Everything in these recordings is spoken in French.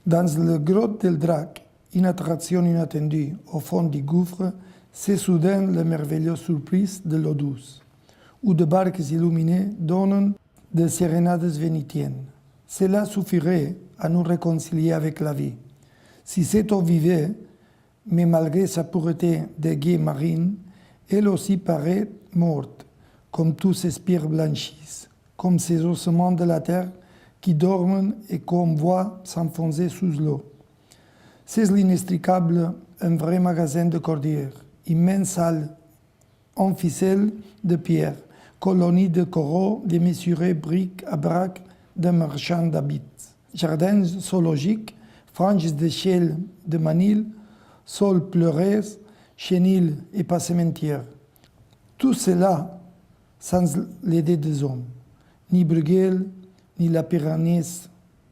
Dans le grotte del Drac, une attraction inattendue au fond du gouffre, c'est soudain la merveilleuse surprise de l'eau douce, où des barques illuminées donnent des sérénades vénitiennes. Cela suffirait à nous réconcilier avec la vie. Si cette eau vivait, mais malgré sa pureté de guet marine, elle aussi paraît morte, comme tous ces spires blanchissent, comme ces ossements de la terre qui dorment et qu'on voit s'enfoncer sous l'eau. C'est l'inextricable, un vrai magasin de cordillère, immense salle en ficelle de pierre, colonie de coraux démesurés bric à brac de marchands d'habits, jardins zoologiques, franges d'échelles de Manille, sols pleurés, chenilles et passementières. Tout cela sans l'aide des hommes. Ni Bruegel, ni la Piranèse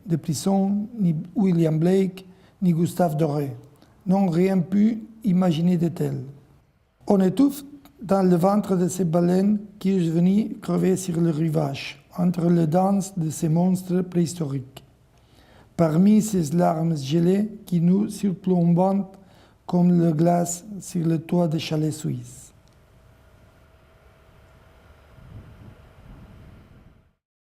de Plisson, ni William Blake, ni Gustave Doré n'ont rien pu imaginer de tel. On étouffe dans le ventre de ces baleines qui est venu crever sur le rivage, entre les danses de ces monstres préhistoriques. Parmi ces larmes gelées qui nous surplombent comme la glace sur le toit des chalets suisses.